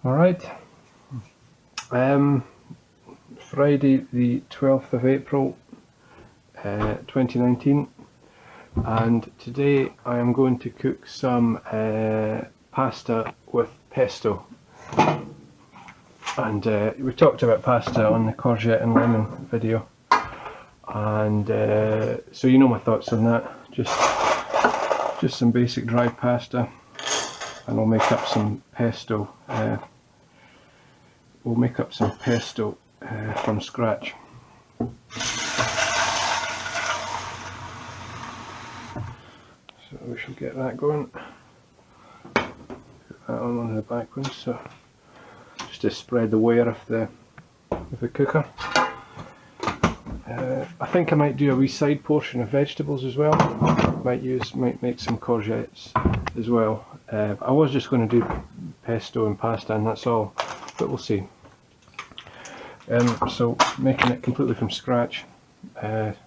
Alright, Friday the 12th of April 2019, and today I am going to cook some pasta with pesto. And we talked about pasta on the courgette and lemon video, and so you know my thoughts on that. Just some basic dry pasta, and I'll make up some pesto. We'll make up some pesto from scratch. So we shall get that going. Put that on one of the back ones, so just to spread the wear of the cooker. I think I might do a wee side portion of vegetables as well. Might make some courgettes as well. I was just going to do pesto and pasta and that's all, but we'll see. So making it completely from scratch. Garlic.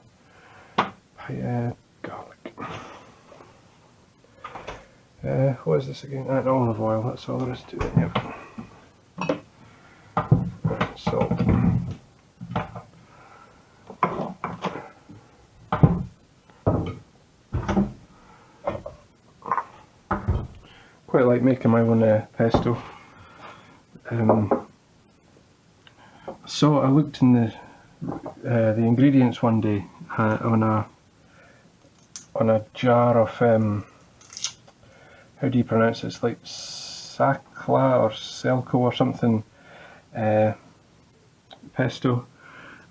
What is this again? Olive oil. That's all there is to it. Yep. Salt. Quite like making my own pesto. So I looked in the ingredients one day on a jar of how do you pronounce it? It's like Sakla or Selco or something pesto,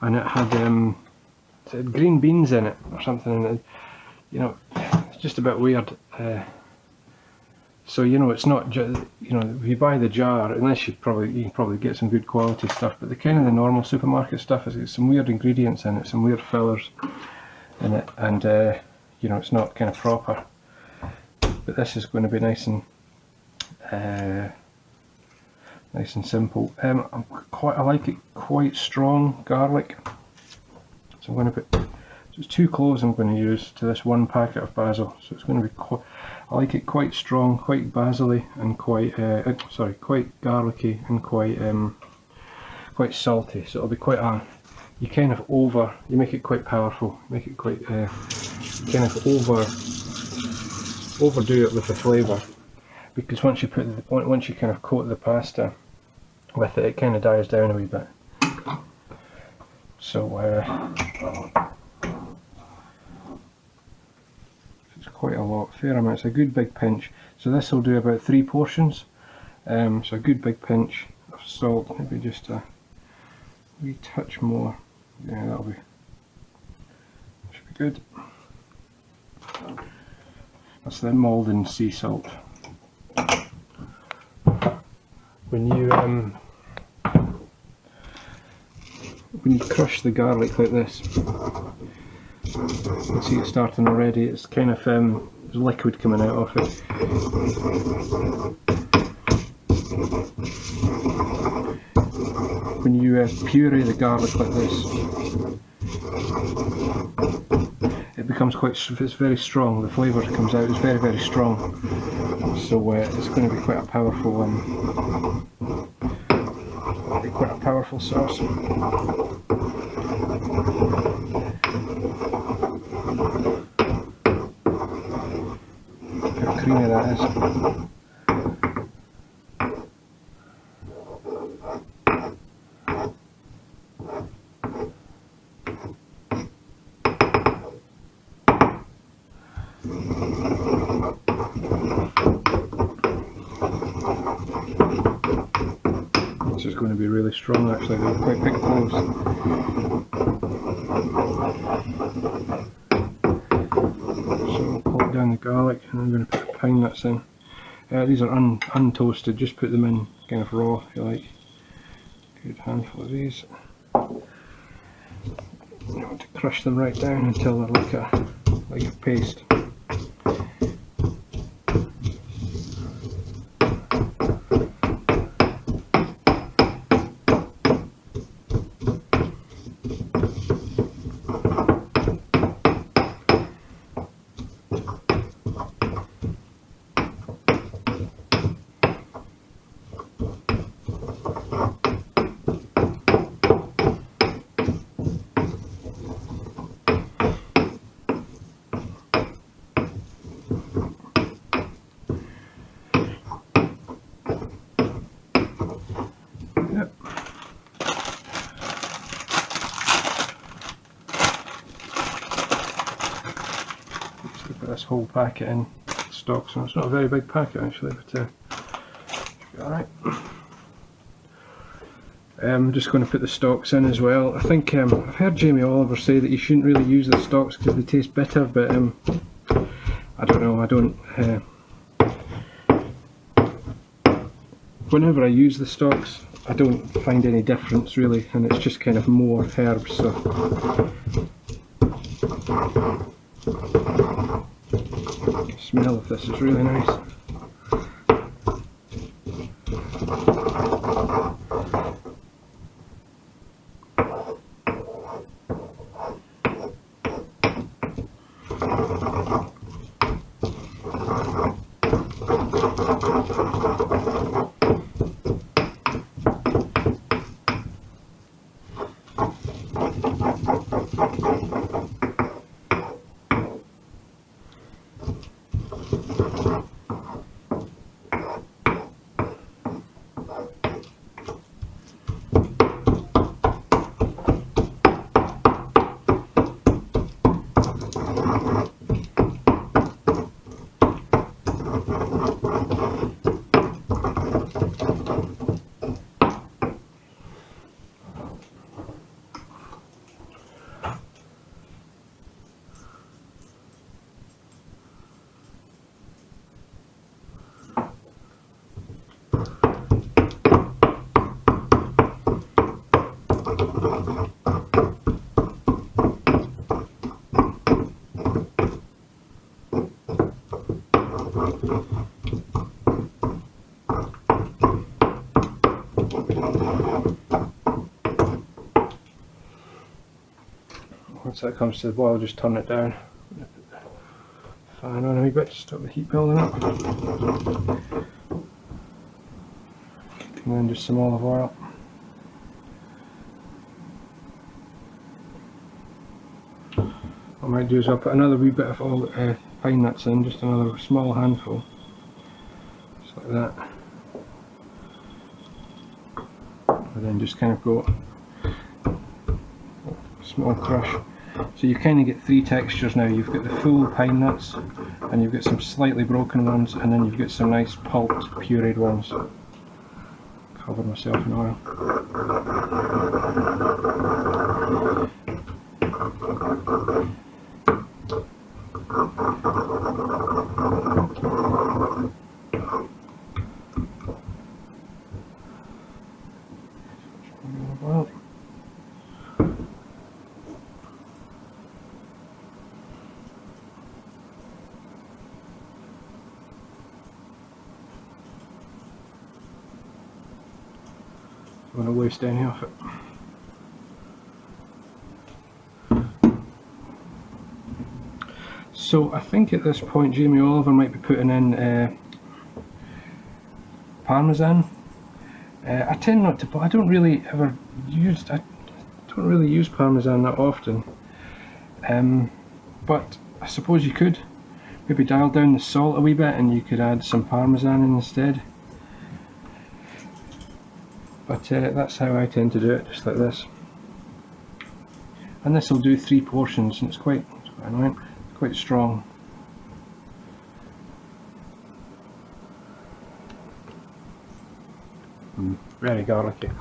and it had green beans in it or something, and you know, it's just a bit weird. So you know, it's not just, you know, if you buy the jar, unless you can probably get some good quality stuff, but the kind of the normal supermarket stuff has got some weird ingredients in it, some weird fillers in it, and you know, it's not kind of proper. But this is going to be nice and simple. I like it quite strong garlic, so I'm going to put just 2 cloves I'm going to use to this 1 packet of basil. So it's going to be I like it quite strong, quite basil-y, and quite garlicky, and quite salty. So it'll be quite you make it quite powerful, make it quite kind of overdo it with the flavour, because once you kind of coat the pasta with it, it kind of dies down a wee bit. So it's quite a lot, fair amount. It's a good big pinch. So this will do about 3 portions. So a good big pinch of salt, maybe just a wee touch more. Yeah, should be good. That's the Malden sea salt. When you crush the garlic like this, you can see it starting already. It's kind of there's liquid coming out of it. When you puree the garlic like this, it becomes it's very strong. The flavour that comes out is very, very strong. So it's going to be quite a powerful sauce. How creamy that is. This is going to be really strong actually, they're quite big cloves. So I'll pop down the garlic, and I'm going to put the pine nuts in. These are untoasted, just put them in kind of raw if you like. Good handful of these. You want to crush them right down until they're like a paste. whole packet in stock, so it's not a very big packet actually, but alright. I'm just going to put the stalks in as well. I think I've heard Jamie Oliver say that you shouldn't really use the stalks because they taste bitter, but I don't know, I don't. Whenever I use the stalks, I don't find any difference really, and it's just kind of more herbs. So the smell of this is really nice. Once that comes to the boil, just turn it down. Fan on a wee bit to stop the heat building up. And then just some olive oil. What I might do is I'll put another wee bit of all pine nuts in, just another small handful. Just like that. And then just kind of go small crush. So you kind of get three textures now. You've got the full pine nuts, and you've got some slightly broken ones, and then you've got some nice pulped, pureed ones. Cover myself in oil. I'm going to waste any of it. So I think at this point Jamie Oliver might be putting in Parmesan. I tend not to, but I don't really use Parmesan that often. But I suppose you could maybe dial down the salt a wee bit and you could add some Parmesan in instead. But that's how I tend to do it, just like this. And this will do 3 portions, and it's quite annoying, quite strong. Very garlicky.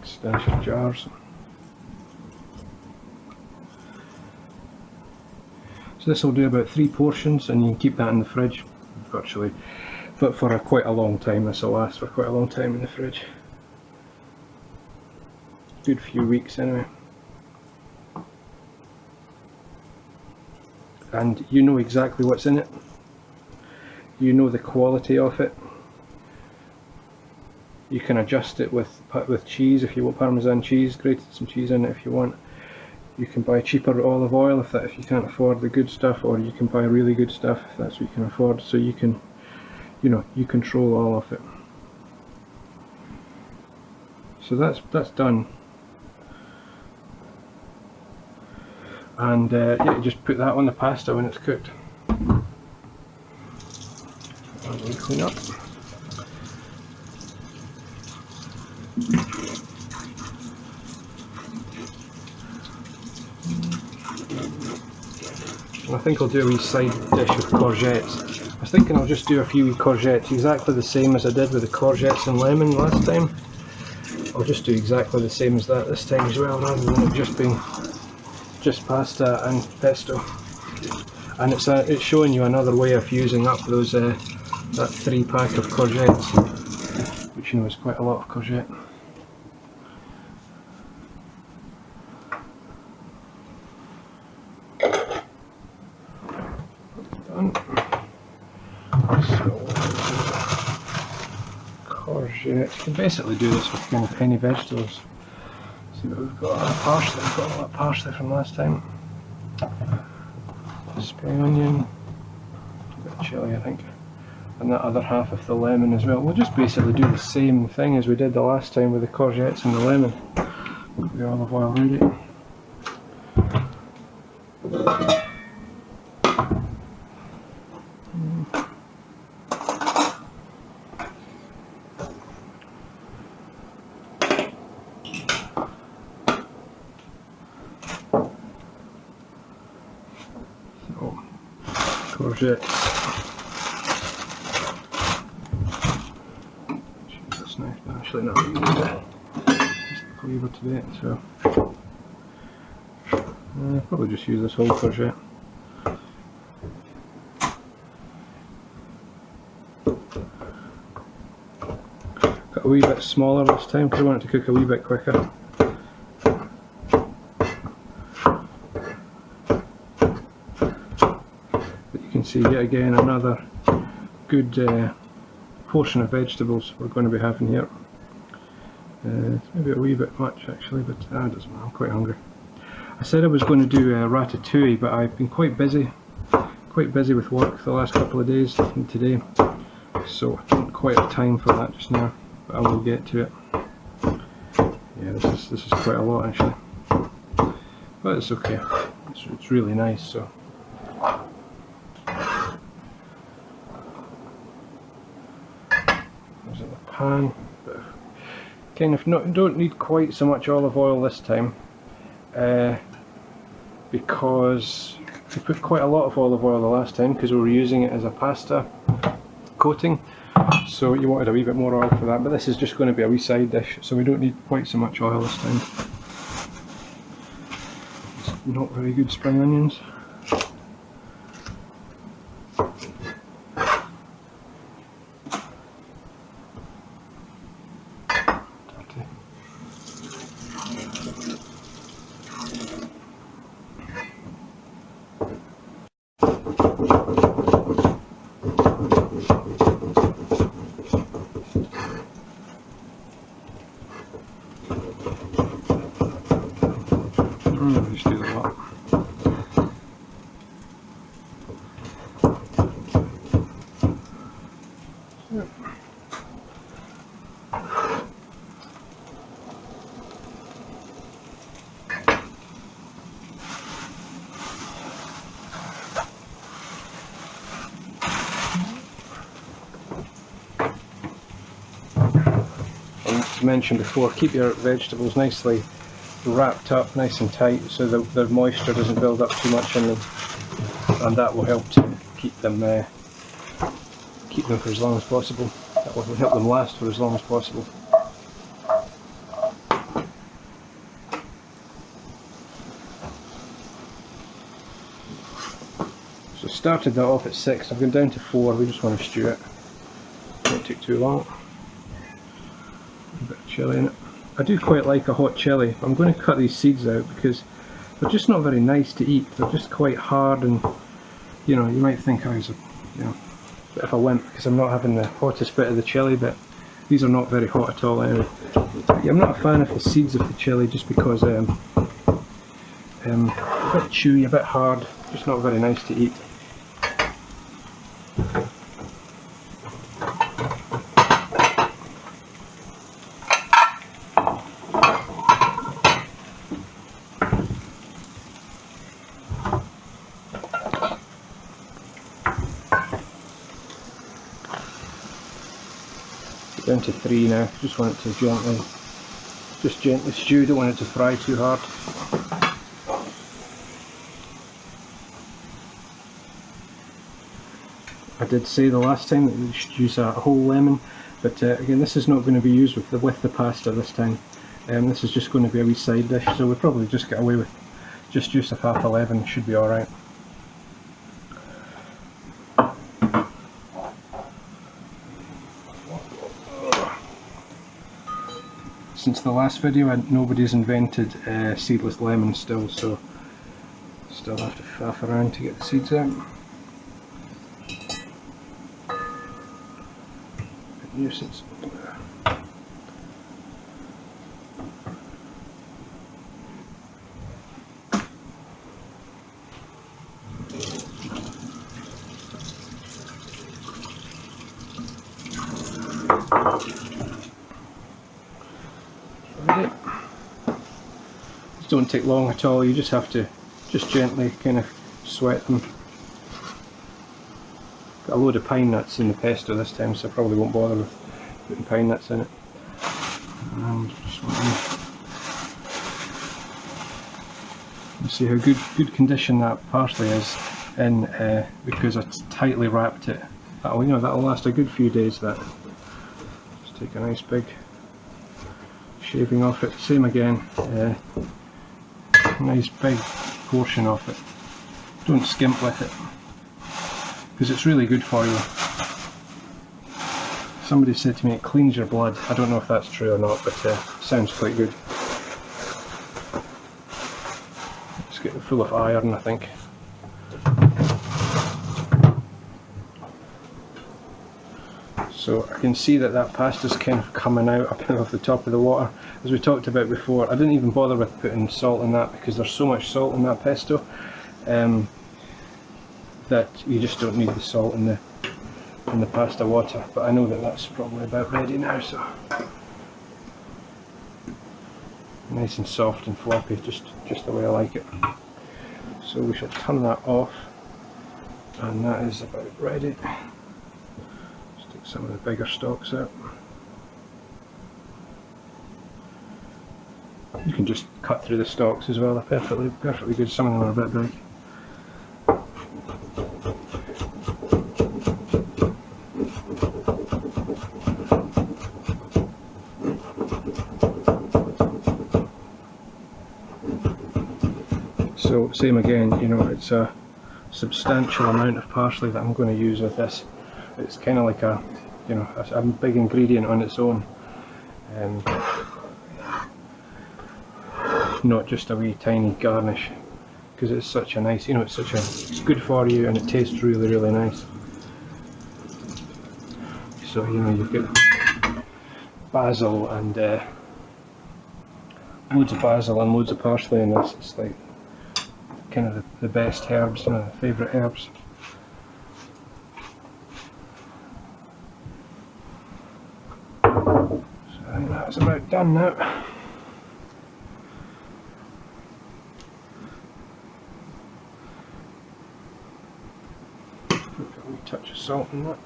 Stash of jars. So this will do about 3 portions, and you can keep that in the fridge virtually for quite a long time. This will last for quite a long time in the fridge. Good few weeks anyway. And you know exactly what's in it. You know the quality of it. You can adjust it with cheese if you want Parmesan cheese, grated some cheese in it if you want. You can buy cheaper olive oil if you can't afford the good stuff, or you can buy really good stuff if that's what you can afford. So you can, you control all of it. So that's done. And yeah, you just put that on the pasta when it's cooked. And we clean up. And I think I'll do a wee side dish of courgettes. I was thinking I'll just do a few wee courgettes, exactly the same as I did with the courgettes and lemon last time. I'll just do exactly the same as that this time as well, rather than it just being just pasta and pesto. And it's showing you another way of using up those that 3-pack of courgettes, which you know is quite a lot of courgette. Done. So, courgette. You can basically do this with kind of any vegetables. See what we've got. Parsley. We've got a lot of parsley from last time. Spring onion. A bit of chilli, I think. And that other half of the lemon as well. We'll just basically do the same thing as we did the last time with the courgettes and the lemon. Got the olive oil ready. Courgette. Use this knife, but actually not use it. Just the cleaver today, so I'll probably just use this whole courgette. Got a wee bit smaller this time because I want it to cook a wee bit quicker. See, yet again another good portion of vegetables we're going to be having here. It's maybe a wee bit much actually, but it doesn't matter, I'm quite hungry. I said I was going to do ratatouille, but I've been quite busy with work the last couple of days and today, so I don't quite have time for that just now, but I will get to it. Yeah, this is quite a lot actually, but it's okay. It's really nice. So. Pan, but kind of don't need quite so much olive oil this time because we put quite a lot of olive oil the last time because we were using it as a pasta coating, so you wanted a wee bit more oil for that, but this is just going to be a wee side dish, so we don't need quite so much oil this time. It's not very good spring onions. Just do that a lot. As mentioned before, keep your vegetables nicely wrapped up nice and tight so the moisture doesn't build up too much in them, and that will help to keep them for as long as possible. That will help them last for as long as possible. So started that off at 6, I've gone down to 4, we just want to stew it. Won't take too long. A bit of chilli in it. I do quite like a hot chilli. I'm going to cut these seeds out because they're just not very nice to eat. They're just quite hard, and you know, you might think I was a bit of a wimp because I'm not having the hottest bit of the chilli, but these are not very hot at all anyway. Yeah, I'm not a fan of the seeds of the chilli just because a bit chewy, a bit hard, just not very nice to eat. Down to 3 now, just want it to gently Just gently stew, don't want it to fry too hard. I did say the last time that we should use a whole lemon, but again, this is not going to be used with the pasta this time. This is just going to be a wee side dish, so we'll probably just get away with just use of half a lemon, should be alright. Since the last video, nobody's invented seedless lemon still, so still have to faff around to get the seeds out. Bit nuisance. These don't take long at all, you just have to gently kind of sweat them. Got a load of pine nuts in the pesto this time, so I probably won't bother with putting pine nuts in it. And just want to see how good condition that parsley is in, because it's tightly wrapped it. That'll last a good few days. That. Just take a nice big shaving off it. Same again. Nice big portion of it. Don't skimp with it, because it's really good for you. Somebody said to me it cleans your blood. I don't know if that's true or not, but it sounds quite good. It's getting full of iron, I think. So I can see that pasta's kind of coming out up off the top of the water. As we talked about before, I didn't even bother with putting salt in that because there's so much salt in that pesto that you just don't need the salt in the pasta water. But I know that's probably about ready now, so nice and soft and floppy, just the way I like it. So we shall turn that off, and that is about ready. Some of the bigger stalks out. You can just cut through the stalks as well, they're perfectly good. Some of them are a bit big. So same again, it's a substantial amount of parsley that I'm going to use with this. It's kind of like a big ingredient on its own, not just a wee tiny garnish, because it's such a nice, it's good for you and it tastes really, really nice. So you've got basil and loads of basil and loads of parsley in this. It's like kind of the best herbs, the favourite herbs. I think that's about done now. Put a wee touch of salt in that.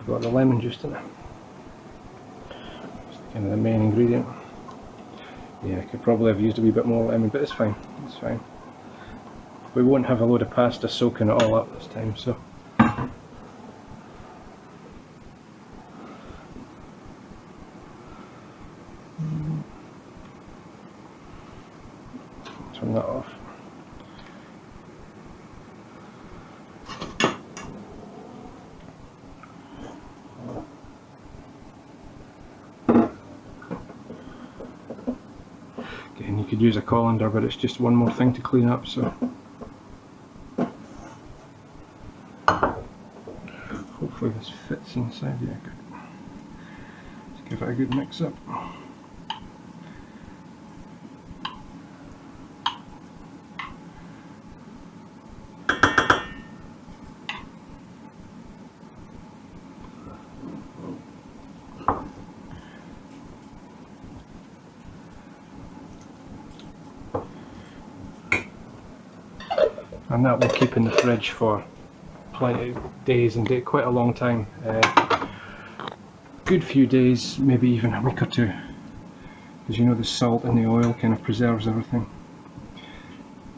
Got the lemon juice in it. It's kind of the main ingredient. Yeah, I could probably have used a wee bit more lemon, but it's fine. It's fine. We won't have a load of pasta soaking it all up this time, so. Turn that off. Again, you could use a colander, but it's just one more thing to clean up, so hopefully this fits inside. Yeah, good. Let's give it a good mix up. and that will keep in the fridge for plenty of days and quite a long time. good few days, maybe even a week or two, because you know the salt in the oil kind of preserves everything.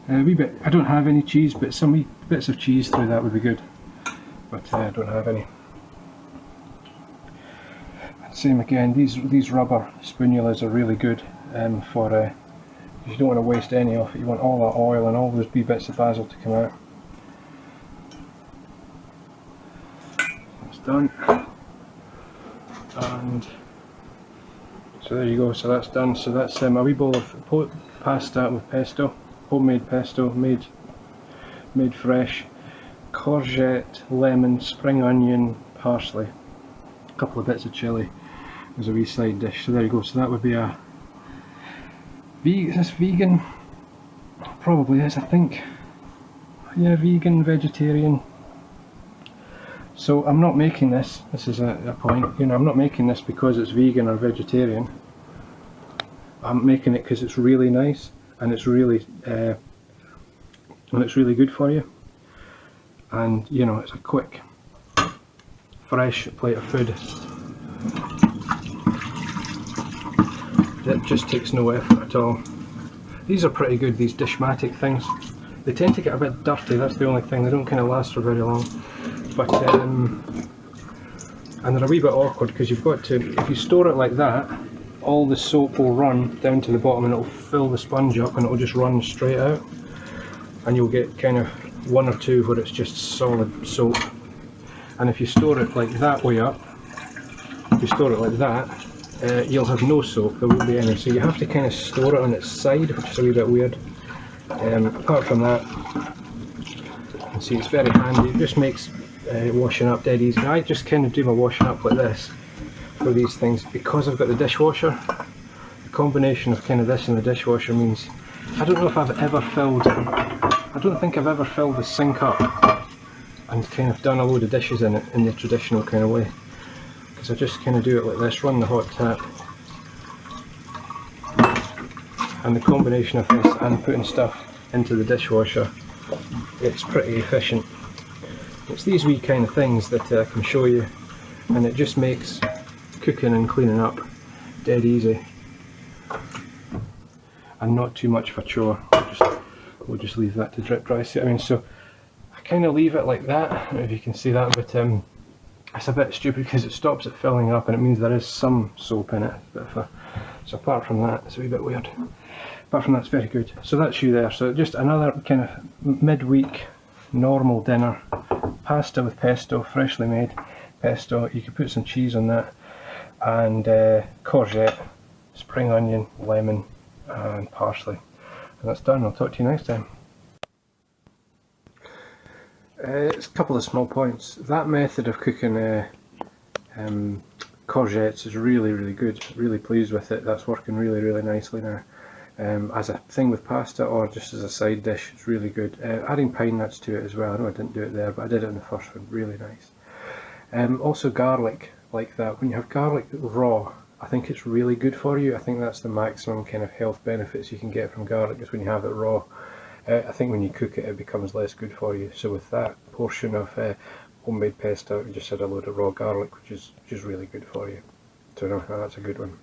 A wee bit, I don't have any cheese, but some wee bits of cheese through that would be good, but I don't have any. Same again, these rubber spatulas are really good for, you don't want to waste any of it, you want all that oil and all those wee bits of basil to come out. That's done. And so there you go, so that's done. So that's a wee bowl of pasta with pesto, homemade pesto, made fresh, courgette, lemon, spring onion, parsley, a couple of bits of chilli as a wee side dish. So there you go, so that would be a is this vegan? Probably is, I think. Yeah, vegan, vegetarian. So I'm not making this is a point, you know, I'm not making this because it's vegan or vegetarian. I'm making it because it's really nice and it's really good for you. And you know, it's a quick, fresh plate of food. It just takes no effort at all. These are pretty good, these Dishmatic things. They tend to get a bit dirty, that's the only thing, they don't kind of last for very long. But and they're a wee bit awkward because you've got to, if you store it like that, all the soap will run down to the bottom and it'll fill the sponge up and it'll just run straight out. And you'll get kind of one or two where it's just solid soap. And if you store it like that way up, if you store it like that, you'll have no soap, there won't be any. So you have to kind of store it on its side, which is a wee bit weird. Apart from that, you can see it's very handy, it just makes washing up dead easy. I just kind of do my washing up like this for these things because I've got the dishwasher. The combination of kind of this and the dishwasher means, I don't know if I've ever filled, I don't think I've ever filled the sink up and kind of done a load of dishes in it in the traditional kind of way. Because I just kind of do it like this, run the hot tap, and the combination of this and putting stuff into the dishwasher, it's pretty efficient. It's these wee kind of things that I can show you, and it just makes cooking and cleaning up dead easy and not too much of a chore. We'll just leave that to drip dry. So, I mean, so I kind of leave it like that, I don't know if you can see that, but it's a bit stupid because it stops it filling up and it means there is some soap in it. So apart from that, it's a wee bit weird. Apart from that, it's very good. So that's you there. So just another kind of midweek normal dinner. Pasta with pesto, freshly made pesto. You could put some cheese on that, and courgette, spring onion, lemon, and parsley. And that's done. I'll talk to you next time. It's a couple of small points. That method of cooking courgettes is really good. Really pleased with it. That's working really nicely now. As a thing with pasta or just as a side dish, it's really good. Adding pine nuts to it as well. I know I didn't do it there, but I did it in the first one. Really nice. Also garlic like that. When you have garlic raw, I think it's really good for you. I think that's the maximum kind of health benefits you can get from garlic, is when you have it raw. I think when you cook it, it becomes less good for you. So with that portion of homemade pesto, we just had a load of raw garlic, which is really good for you. So no, that's a good one.